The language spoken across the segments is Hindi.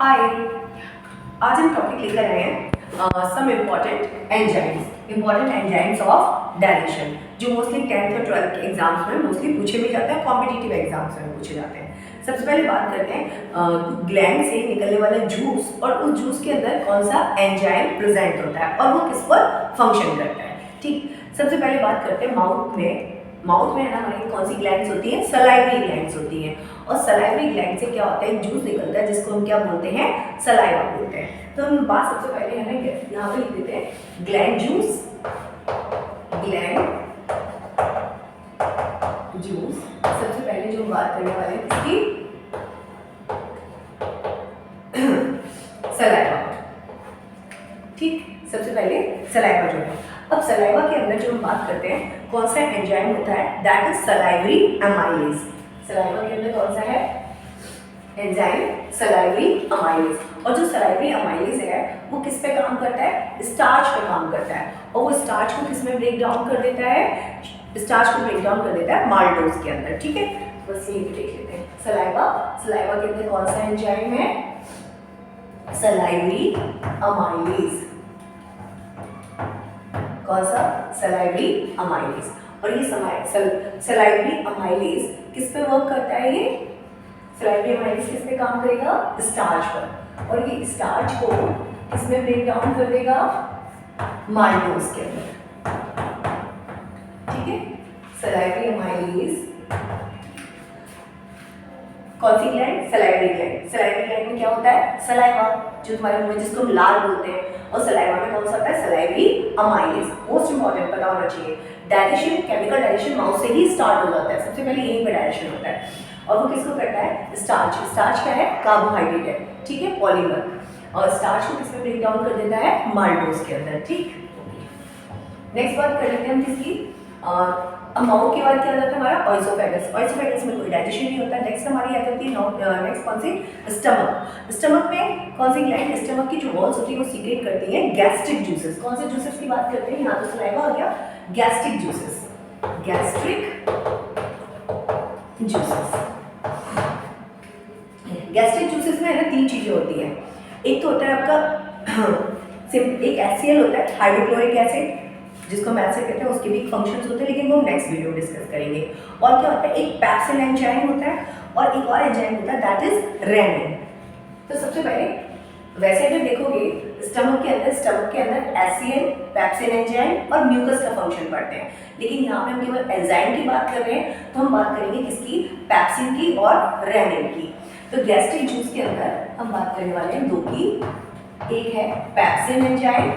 हाय, आज हम टॉपिक लेकर आए हैं some important enzymes of digestion, जो मोस्टली 10th और 12th के एग्जाम्स में मोस्टली पूछे भी जाते हैं, कॉम्पिटिटिव एग्जाम्स में पूछे जाते हैं। सबसे पहले बात करते हैं ग्लैंड से निकलने वाला जूस और उस जूस के अंदर कौन सा एंजाइम प्रेजेंट होता है और वो किस पर फंक्शन करता है। ठीक, सबसे पहले बात करते हैं माउथ में है ना हमारी कौन सी ग्लैंड्स होती है, सलाइवरी ग्लैंड्स होती हैं। और सलाइवरी ग्लैंड से क्या होता है, जूस निकलता है जिसको हम क्या बोलते हैं, सलाइवा बोलते हैं। तो हम बात सबसे पहले है ना यहाँ पे लिख देते हैं ग्लैंड जूस। सबसे पहले जो बात करने वाले हैं इसकी सलाइवा। ठीक, सबसे पहले सलाइवा जो है, अब सलाइवा के अंदर जो हम बात करते हैं कौन सा एंजाइम होता है, that is salivary amylase. Saliva के अंदर कौन सा है एंजाइम, सलाइवरी अमाइलेज। और जो सलाइवरी अमाइलेज है वो किस पे काम करता है, स्टार्च पे काम करता है। और वो स्टार्च को किस में ब्रेक डाउन कर देता है, स्टार्च को ब्रेक डाउन कर देता है माल्टोज के अंदर। ठीक है, बस ये देख लेते हैं सलाइवा के अंदर कौन सा एंजाइम है, सलाइवरी अमाइलेज। कौन सा, सलाइवरी अमाइलेज। और ये सलाइवरी अमाइलेज किस पे वर्क करता है, ये सलाइवरी अमाइलेज किस पे काम करेगा, स्टार्च पर। और ये स्टार्च को किसमें ब्रेक डाउन कर देगा, माल्टोज के अंदर। ठीक है, सलाइवरी अमाइलेज कौन सी gland, salivary gland. Salivary gland में क्या होता है, सलाइवा जो तुम्हारे मुंह में जिसको हम लाल बोलते हैं, और सलाइवा में कौन सा होता है, सलाइवरी अमाइलेज। मोस्ट इंपॉर्टेंट पता होना चाहिए। डाइजेशन, केमिकल डाइजेशन माउथ से ही स्टार्ट हो जाता है, सबसे पहले यहीं पे डाइजेशन होता है। और वो किसको करता है, स्टार्च। स्टार्च क्या है, कार्बोहाइड्रेट है। ठीक है, पॉलीमर। और स्टार्च को किसमें ब्रेक डाउन कर देता है, माल्टोज के अंदर। ठीक, नेक्स्ट बात कर लेते हैं हम किसकी, अब माउथ के बाद क्या आता है हमारा, ऑइसोफेगस। ऑइसोफेगस में कोई डाइजेशन नहीं होता है। नेक्स्ट हमारी आ जाती है नेक्स्ट कौन सी, स्टमक। स्टमक में कौन सी ग्लैंड, स्टमक की जो वॉल्स होती है वो सीक्रेट करती है गैस्ट्रिक जूसेस। कौन से जूसेस की बात करते हैं, यहाँ तो सलाइवा आ गया, गैस्ट्रिक जूसेस। गैस्ट्रिक जूसेस में है ना तीन चीजें होती हैं। एक तो होता है आपका एक HCl होता है, हाइड्रोक्लोरिक एसिड, जिसको हम एसिड कहते हैं, उसके भी फंक्शंस होते हैं, लेकिन वो हम नेक्स्ट वीडियो में डिस्कस करेंगे। और क्या होता है, एक पैप्सिन एंजाइम होता है और एक और एंजाइम होता है दैट इज रेनिन। तो सबसे पहले वैसे अगर देखोगे स्टमक के अंदर HCl, पैप्सिन एंजाइम और म्यूकस का फंक्शन पढ़ते हैं, लेकिन यहाँ पे हम केवल एंजाइम की बात कर रहे हैं, तो हम बात करेंगे किसकी, पैप्सिन की और रेनिन की। तो गैस्ट्रिक जूस के अंदर हम बात करने वाले हैं दो की, एक है पैप्सिन एंजाइम।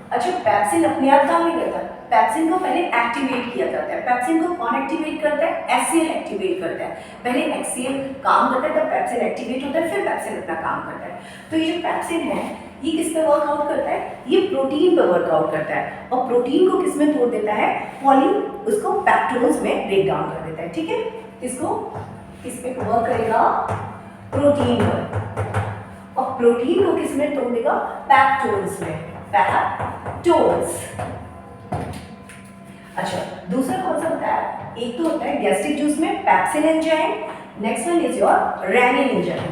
अच्छा, पैप्सिन अपने आप काम नहीं करता, पैप्सिन को पहले एक्टिवेट किया जाता है। पैप्सिन को कौन एक्टिवेट करता है, HCl एक्टिवेट करता है। पहले HCl काम करता है, तब पैप्सिन एक्टिवेट होता है, फिर पैप्सिन अपना काम करता है। तो ये जो पैप्सिन है ये किस पे वर्कआउट करता है, ये प्रोटीन पे वर्कआउट करता है। और प्रोटीन को किस में तोड़ देता है, उसको पेप्टोन्स में ब्रेक डाउन कर देता है। ठीक है, इसको किस पे वर्क करेगा, प्रोटीन पर। और प्रोटीन को किस में तोड़ देगा, पेप्टोन्स में, पेप्टोन्स। अच्छा, दूसरा कौन सा होता है, एक तो होता है गैस्ट्रिक जूस में pepsin enzyme, next one is your rennin enzyme.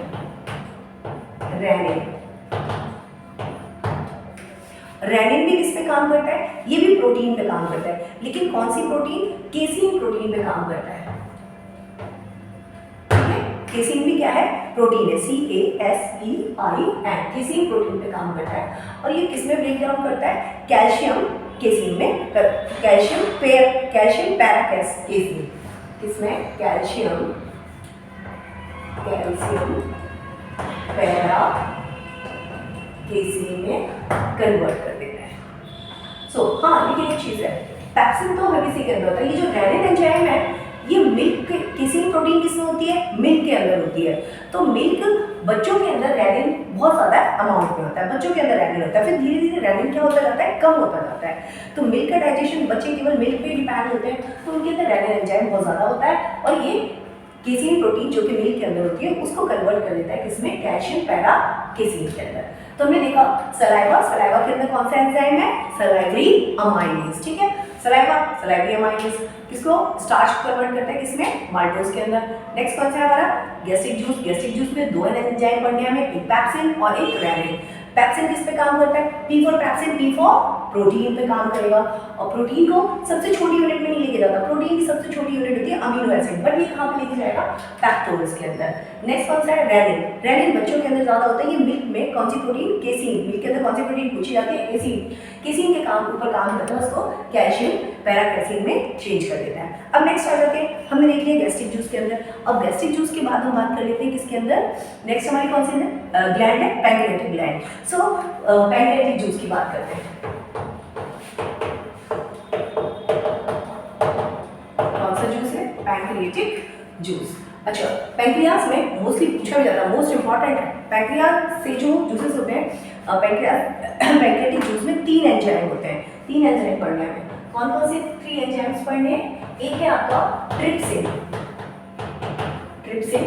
Rennin भी किस पे काम करता है, ये भी प्रोटीन पे काम करता है, लेकिन कौन सी प्रोटीन, केसीन प्रोटीन पे काम करता है। केसीन भी क्या है, प्रोटीन है, CASEIN, केसीन प्रोटीन पे काम करता है। और ये किस में ब्रेक डाउन करता है, कैल्शियम केसीन में, कैल्शियम पैरा केसीन, किसमें, कैल्शियम पैरा केसीन में कन्वर्ट कर देता है। हाँ, लेकिन एक चीज है, पैप्सिन तो हर किसी के अंदर होता है। ये जो रेनिन एंजाइम है ये मिल्क, केसीन प्रोटीन किसमें होती है, मिल्क के अंदर होती है। तो मिल्क, बच्चों के अंदर रेनिन बहुत ज्यादा अमाउंट में होता है, बच्चों के अंदर रेनिन होता है, फिर धीरे धीरे रेनिन क्या होता जाता है, कम होता जाता है। तो मिल्क का डाइजेशन, बच्चे केवल मिल्क पे डिपेंड होते हैं, तो उनके अंदर रेनिन एंजाइम बहुत ज्यादा होता है। और ये केसीन प्रोटीन जो कि मिल्क के अंदर होती है उसको कन्वर्ट कर देता है किसमें, कैल्शियम पैरा केसीन के अंदर। तो हमने देखा सलाइवा के अंदर कौन सा एंजाइम है, सलाइवरी अमाइलेज। ठीक है, सलाइवा, सलाइवरी अमाइलेज किसको स्टार्च कन्वर्ट करता है किसमें, माल्टोज के अंदर। नेक्स्ट कौन सा है हमारा गैस्ट्रिक जूस। गैस्ट्रिक जूस में दो एंजाइम पढ़ने हमें, एक पेप्सिन और एक रेनिन। पेप्सिन किस पे काम करता है, P for pepsin, P for protein पे काम करेगा। और प्रोटीन को सबसे छोटी यूनिट में नहीं लेके जाता, प्रोटीन की सबसे छोटी यूनिट होती है अमीनो एसिड, बट ये कहाँ पे लेके जाएगा, पेप्टोज के अंदर। नेक्स्ट कौन सा है रेनिन। रेनिन बच्चों के अंदर ज्यादा होता है, ये मिल्क में कौन सी प्रोटीन, केसीन। मिल्क के अंदर कौन सी प्रोटीन पूछी जाती है, केसीन। केसीन के ऊपर काम करता है, उसको कैल्शियम पैराकेसीन में चेंज कर देता है। अब नेक्स्ट आ जाते हैं, हमने देख लिया गैस्ट्रिक जूस के अंदर। अब गैस्ट्रिक जूस के बाद हम बात कर लेते हैं किसके अंदर, नेक्स्ट हमारी कौन सी ग्लैंड है, पैंक्रियाटिक ग्लैंड। सो पैंक्रियाटिक जूस की बात करते हैं। कौन सा जूस है, पैंक्रियाटिक जूस। अच्छा, पैंक्रियास में मोस्टली पूछा भी जाता है, मोस्ट इंपॉर्टेंट है। पैंक्रियास से जो जूसेस होते हैं, पैंक्रियाटिक जूस में 3 एंजाइम होते हैं। 3 एंजाइम पढ़ने हैं। कौन कौन से 3 एंजाइम्स पढ़ने हैं, एक है आपका ट्रिप्सिन। ट्रिप्सिन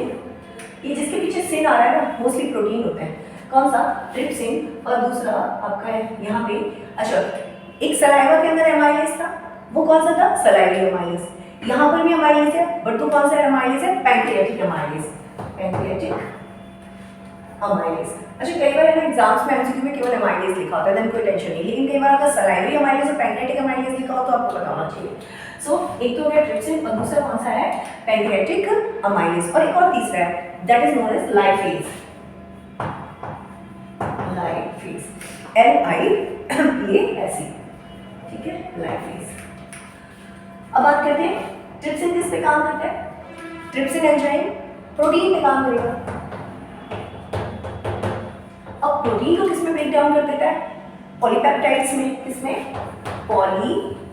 ये जिसके पीछे सिन आ रहा है ना, मोस्टली प्रोटीन होते हैं। कौन सा, ट्रिप्सिन। और दूसरा आपका है यहाँ पे, अच्छा एक सलाइवा के अंदर एमाइलेज था, वो कौन सा था, सलाइवरी अमाइलेज। यहाँ पर भी अमाइलेज है, बट तो कौन सा अमाइलेज है, पैंक्रियाटिक अमाइलेज। Pancreatic amylase. अच्छा कई बार है ना एग्जाम्स में एमसीक्यू में केवल अमाइलेज लिखा होता है, देन कोई टेंशन नहीं, लेकिन कई बार अगर सलाइवरी अमाइलेज और पैंक्रियाटिक अमाइलेज लिखा हो तो आपको पता होना चाहिए। सो एक तो हो गया ट्रिप्सिन और दूसरा कौन सा है, पैंक्रियाटिक अमाइलेज। और एक और तीसरा है, that is known as lipase. Lipase, LIPASE, ठीक है, लाइफेज। अब बात करते हैं ट्रिप्सिन किस पे काम करता है, ट्रिप्सिन एंजाइम प्रोटीन पे काम करेगा। अब प्रोटीन को किस में ब्रेक डाउन कर देता है, पॉलीपेप्टाइड्स में। किसमें, पॉलीपेप्टाइड्स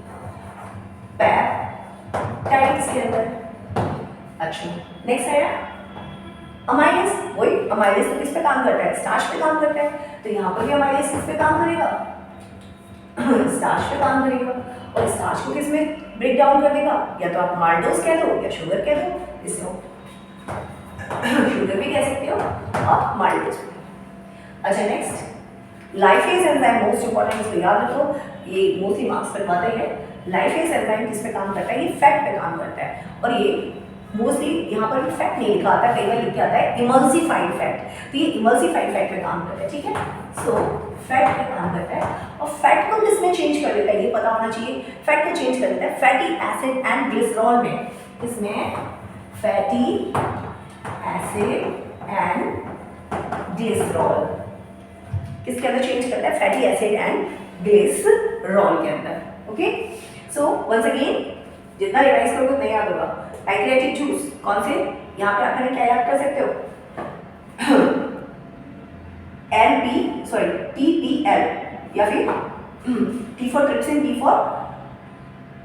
के अंदर। अच्छा नेक्स्ट आया अमाइलेज। वही अमाइलेज तो किस पे काम करता है, स्टार्च पे काम करता है। तो यहाँ पर भी अमाइलेज किस पे काम करेगा, स्टार्च पे काम करेगा। और स्टार्च को किस में ब्रेक डाउन कर देगा, या तो आप माल्टोज कह दो या शुगर कह दो, इसको शुगर भी कह सकते हो और माल्टोज भी। अच्छा नेक्स्ट लाइफेज एंजाइम, मोस्ट इंपॉर्टेंट, इसको याद रखो, ये मोस्टली मार्क्स पर आता है। लाइफेज एंजाइम किस पे काम करता है, ये फैट पे काम करता है। और ये मोस्टली यहाँ पर भी फैट नहीं लिखा आता, कई बार लिख के आता है इमल्सिफाइड फैट। तो ये इमल्सिफाइड फैट पे काम करता है, ठीक है। सो फैट पे काम करता है। और फैट को किसमें चेंज कर देता है, ये पता होना चाहिए। फैट को चेंज कर देता है फैटी एसिड एंड ग्लिसरॉल में। इसमें फैटी एसिड एंड ग्लिसरॉल किसके अंदर चेंज करता है, फैटी एसिड एंड ग्लिसरॉल के अंदर। ओके, सो वंस अगेन जितना रिवाइज करोगे उतना याद होगा। पैंक्रियाटिक जूस कौन से, यहाँ पे आप क्या याद कर सकते हो, TPL, या फिर T for trypsin, P for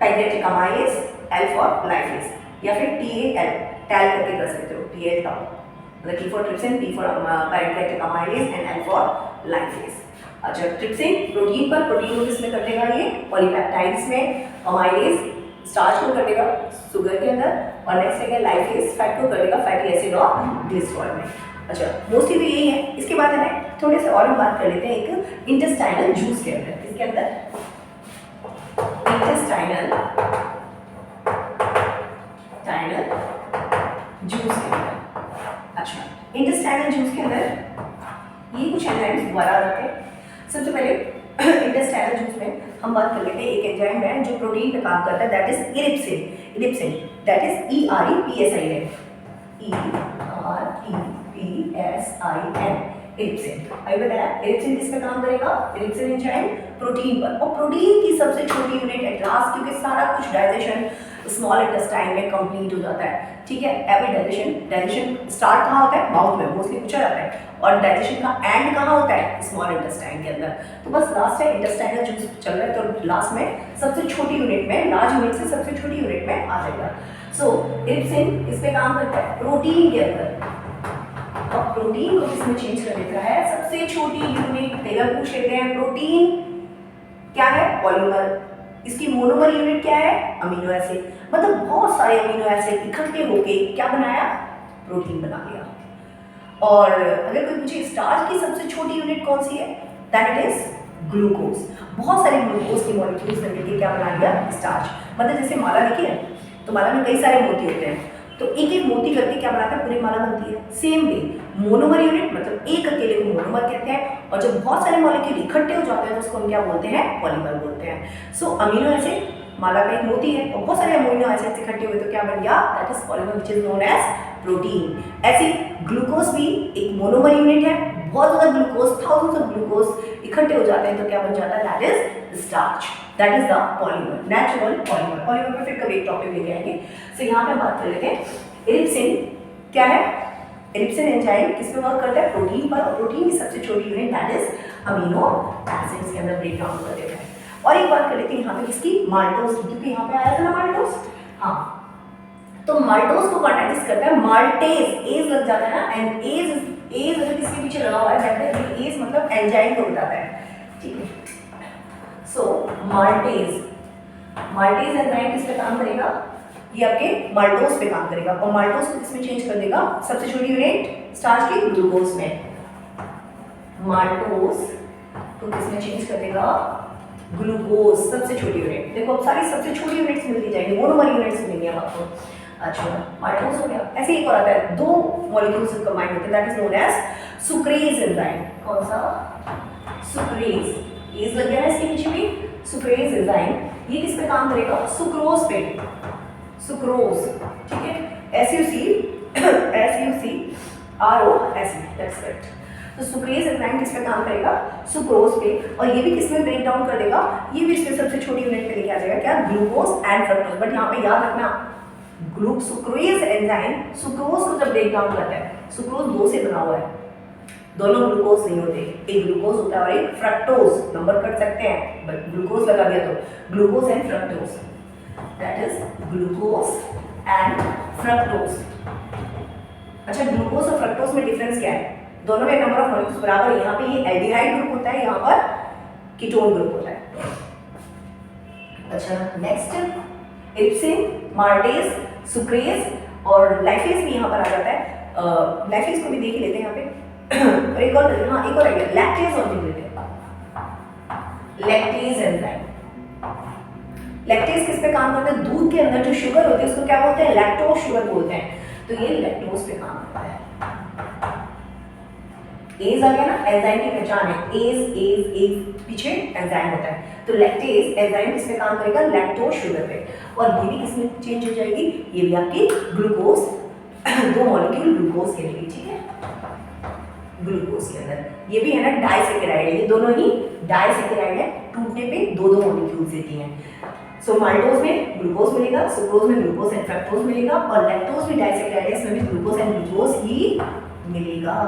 pancreatic amylase, L for lipase, या फिर TAL टैल करके कर सकते हो, TL टाउ, मतलब T for trypsin, P for pancreatic amylase and L for lipase. अच्छा ट्रिप्सिन प्रोटीन पर, प्रोटीन को किसमें कर देगा, ये पॉलीपेप्टाइड्स में। अमाइलेज स्टार्च को कर देगा शुगर के अंदर। और नेक्स्ट है लाइफेज, फैट को कर देगा फैटी एसिड और ग्लिसरॉल में। अच्छा मोस्टली तो यही है। इसके बाद है थोड़े से और हम बात कर लेते हैं एक इंटेस्टाइनल जूस के अंदर। इसके अंदर इंटेस्टाइनल जूस के अंदर, अच्छा इंटेस्टाइनल जूस के अंदर ये कुछ एंजाइम्स दोबारा आ जाते हैं। सबसे पहले इंटेस्टाइनल जूस में हम बात कर लेते हैं, एक एंजाइम है जो प्रोटीन पे काम करता है, that is erepsin. Erepsin that is EREPSIN, EREPSIN, erepsin. अभी बताया इरिप्सिन किस पे काम करेगा, इरिप्सिन एंजाइम प्रोटीन पर। और प्रोटीन की सबसे छोटी यूनिट एट लास्ट, क्योंकि सारा कुछ डाइजेशन स्मॉल इंटेस्टाइन में कंप्लीट हो जाता है, ठीक है। एवरी डाइजेशन स्टार्ट कहाँ होता है, माउथ में, मोस्टली पूछा जाता है। और डाइजेशन का एंड कहाँ होता है, स्मॉल इंटेस्टाइन के अंदर। तो बस लास्ट है इंटेस्टाइनल जूस चल रहा है, तो लास्ट में सबसे छोटी यूनिट में, लार्ज यूनिट से सबसे छोटी यूनिट में आ जाएगा। सो इरिप्सिन इस पे काम करता है प्रोटीन के अंदर। और प्रोटीन को किसमें चेंज कर देता है, सबसे छोटी यूनिट। तेरह पूछ लेते हैं, प्रोटीन क्या है, पॉलीमर। इसकी मोनोमर यूनिट क्या है, अमीनो एसिड। मतलब बहुत सारे अमीनो एसिड इकट्ठे होके क्या बनाया, प्रोटीन बना लिया। और अगर कोई पूछे स्टार्च की सबसे छोटी यूनिट कौन सी है, दैट इट इज ग्लूकोज। बहुत सारे ग्लूकोज के मॉलिक्यूल्स मिलकर क्या बना दिया, स्टार्च। मतलब जैसे माला देखी है, तो माला में कई सारे मोती होते हैं, तो एक एक मोती करके क्या बनाता है, पूरी माला बनती है। सेम वे मोनोमर यूनिट, मतलब एक अकेले को मोनोमर कहते हैं, और जब बहुत सारे मॉलिक्यूल इकट्ठे हो जाते हैं तो उसको हम क्या बोलते हैं, पॉलीमर बोलते हैं। सो अमीनो एसिड माला का एक मोती है और बहुत सारे अमीनो एसिड्स इकट्ठे हुए तो क्या बन गया, that is polymer which is known as protein. ऐसे ग्लूकोज भी एक मोनोमर यूनिट है, बहुत ज्यादा ग्लूकोज, थाउजेंड्स ऑफ ग्लूकोज इकट्ठे हो जाते हैं तो क्या बन जाता है, that is starch, that is the polymer, natural polymer. Polymer पे फिर कभी एक टॉपिक लेके आएंगे। सो यहाँ पे बात कर लेते हैं, इरिप्सिन क्या है, इरिप्सिन एंजाइम किस पे वर्क करता है, प्रोटीन पर, और प्रोटीन की सबसे छोटी unit that is amino acids के अंदर ब्रेक डाउन कर देता है। और एक बात कर लेते हैं यहाँ पे किसकी, माल्टोज की, क्योंकि यहाँ पे आया था ना माल्टोज। हाँ, तो माल्टोज को कॉन्टेक्ट करता है माल्टेज, एज लग जाता है ना, एंड एज अगर किसके पीछे लगा हुआ है, एज मतलब एंजाइम को बताता है, ठीक है। सो माल्टेज एंजाइम किस पे काम करेगा, ये आपके माल्टोज पे काम करेगा, और माल्टोज को किसमें चेंज कर देगा, सबसे छोटी यूनिट स्टार्च की ग्लूकोज में, माल्टोज को किसमें चेंज कर देगा, ग्लूकोज, सबसे छोटी यूनिट। देखो अब सारी सबसे छोटी यूनिट्स मिलती जाएंगी, मोनोमर यूनिट्स मिलेंगी अब आपको। अच्छा, माल्टोज हो गया। ऐसे एक और आता है, दो मॉलिक्यूल्स कंबाइन होते हैं, that is known as sucrase enzyme. कौन सा, सुक्रेज, एज लग गया है इसके पीछे भी, सुक्रेज एंजाइम। ये किस पे काम करेगा, सुक्रोज पे, सुक्रोज, ठीक है, SUCROS, दैट्स करेक्ट। तो सुक्रेज एंजाइम किस पे काम करेगा, सुक्रोज पे, और ये भी किसमें ब्रेक डाउन कर देगा, ये भी इसमें सबसे छोटी यूनिट पे लेके आ जाएगा, क्या, ग्लूकोज एंड फ्रक्टोज। बट यहाँ पे याद रखना, सुक्रेज एंजाइम सुक्रोज को जब ब्रेक डाउन करता है, सुक्रोज दो से बना हुआ है, दोनों ग्लूकोज नहीं होते, एक ग्लूकोज होता है और एक फ्रक्टोज, नंबर कट सकते हैं बट ग्लूकोज लगा दिया तो glucose and fructose, that is glucose and fructose. अच्छा, ग्लूकोज और फ्रक्टोज में डिफरेंस क्या है, दोनों में नंबर ऑफ मॉलिक्यूल्स बराबर है, यहाँ पे ये एल्डिहाइड ग्रुप होता है, यहाँ पर कीटोन ग्रुप होता है। अच्छा, नेक्स्ट इरिप्सिन, माल्टेज, सुक्रेज और लाइफेज भी यहाँ पर आ जाता है। लाइफेज को भी देख लेते हैं यहाँ पे। और एक और, हाँ एक और आइडिया, लैक्टेज और देख लेते हैं, लैक्टेज एंजाइम। लैक्टेज किस पे काम करता है, दूध के अंदर जो शुगर होती है उसको क्या बोलते हैं, लैक्टोज शुगर बोलते हैं, तो ये लैक्टोज पे काम करता है। एज आ गया ना, एंजाइम की पहचान है, एज पीछे एंजाइम होता है, तो लैक्टेज एंजाइम किस पे काम करेगा, लैक्टोज शुगर पे, और ये भी किसमें चेंज हो जाएगी, ये भी आपकी ग्लूकोज, दो मॉलिक्यूल ग्लूकोज के लिए, ठीक है, ग्लूकोज के अंदर। ये भी है ना डाइसैकेराइड है, ये दोनों ही डाइसैकेराइड है, टूटने पे दो दो मॉलिक्यूल्स देती हैं। सो माल्टोज में ग्लूकोज मिलेगा, सुक्रोज में ग्लूकोज एंड फ्रक्टोज मिलेगा, और लैक्टोज भी डाइसैकेराइड है, इसमें भी ग्लूकोज एंड ग्लूकोज ही मिलेगा।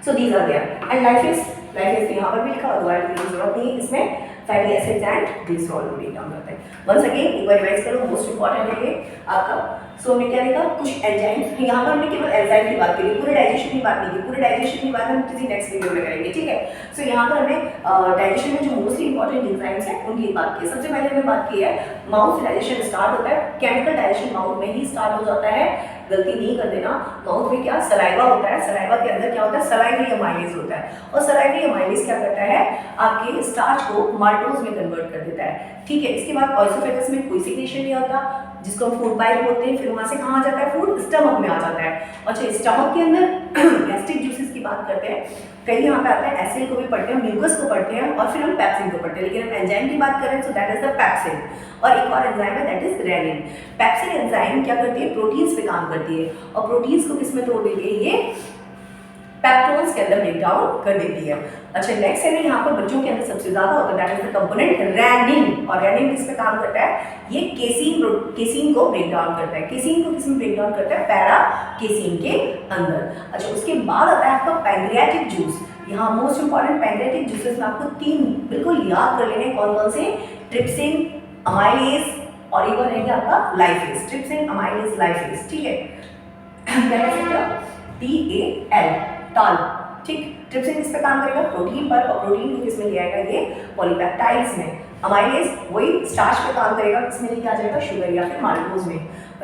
So these are there, and लाइफेज यहाँ पर भी लिखा हुआ है, जरूरत नहीं, इसमें fatty acids and glycerol break down करते हैं। वंस अगेन एक बार रिवाइज करो, मोस्ट इंपॉर्टेंट है ये आपका। सो हमने क्या देखा, कुछ एंजाइम्स, यहाँ पर हमने केवल एंजाइम की बात करी, पूरे डाइजेशन की बात नहीं की, पूरे डाइजेशन की बात हम किसी नेक्स्ट वीडियो में करेंगे, ठीक है। सो यहाँ पर हमने डाइजेशन में जो मोस्टली इंपॉर्टेंट एंजाइम्स हैं उनकी बात की। सबसे पहले हमने बात की है माउथ से डाइजेशन स्टार्ट होता है, केमिकल डाइजेशन माउथ में ही स्टार्ट हो जाता है, गलती नहीं कर देना। माउथ में क्या, सलाइवा होता है, सलाइवा के अंदर क्या होता है, सलाइवरी अमाइलेज होता है, और सलाइवरी अमाइलेज क्या करता है, आपके स्टार्च को माल्टोज में कन्वर्ट कर देता है, ठीक है। इसके बाद ऑइसोफेगस में कोई सिक्रेशन नहीं होता, जिसको हम फूड पाइप बोलते हैं, फिर वहां से कहाँ आ जाता है, फूड स्टमक में आ जाता है। अच्छा, स्टमक के अंदर गैस्ट्रिक जूसेस की बात करते हैं, कहीं यहाँ पे आता है एसिड को भी पढ़ते हैं, म्यूकस को पढ़ते हैं, और फिर हम पेप्सिन को पढ़ते हैं, लेकिन हम एंजाइम की बात करें तो दैट इज द पेप्सिन। और एक और एंजाइम है that is rennin. Pepsin enzyme क्या करती है, प्रोटीन्स पे काम करती है, और प्रोटीन्स को किसमें तोड़ देती है, ये पेप्टोन्स के अंदर ब्रेक डाउन कर देती है। अच्छा, नेक्स्ट है यहाँ पर बच्चों के अंदर सबसे ज्यादा होता है, that is the component rennin. और रेनिन किस पे काम करता है, ये केसीन को ब्रेक डाउन करता है। केसीन को किसमें ब्रेक डाउन करता है, पैरा केसीन के अंदर। अच्छा, उसके बाद आता है आपका पैंक्रियाटिक जूस। यहाँ मोस्ट इंपॉर्टेंट पैंक्रियाटिक जूसेस में आपको तीन बिल्कुल याद कर लेने, कौन कौन से, ट्रिप्सिन, अमाइलेज, और एक और रहेगा आपका लाइफेज, ट्रिप्सिन, अमाइलेज, लाइफेज, ठीक है। क्या कह सकते हो, TAL, टाल, ठीक। ट्रिप्सिन किस पे काम करेगा, प्रोटीन पर, और प्रोटीन को किसमें ले आएगा, ये पॉलीपेप्टाइड्स में। अमाइलेज वही स्टार्च पे काम करेगा, किसमें लेके आ जाएगा, शुगर या फिर माल्टोज में।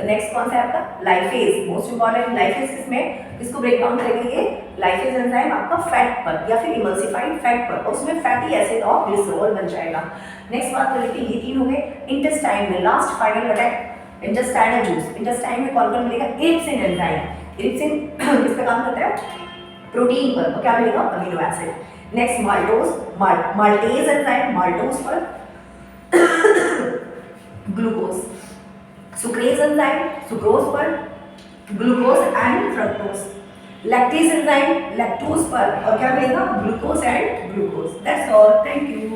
नेक्स्ट कौन सा है आपका लाइफेज, मोस्ट इंपॉर्टेंट। लाइफेज किसमें, इसको ब्रेक डाउन करेंगे ये लाइफेज एंजाइम आपका फैट पर या फिर इमल्सिफाइड फैट पर, उसमें फैटी एसिड और ग्लिसरॉल बन जाएगा। नेक्स्ट बात कर लेते हैं, ये 3 हो गए। इंटेस्टाइन में last final attack intestinal juice. Intestine में कौन कौन मिलेगा, इरिप्सिन एंजाइम। इरिप्सिन किस पे काम करता है, प्रोटीन पर, और क्या मिलेगा, amino acid. Next maltose, maltase enzyme maltose पर ग्लूकोज। सुक्रेज एंजाइम सुक्रोज पर glucose and fructose. Lactase enzyme lactose पर, और क्या मिलेगा, glucose and glucose. That's all, thank you.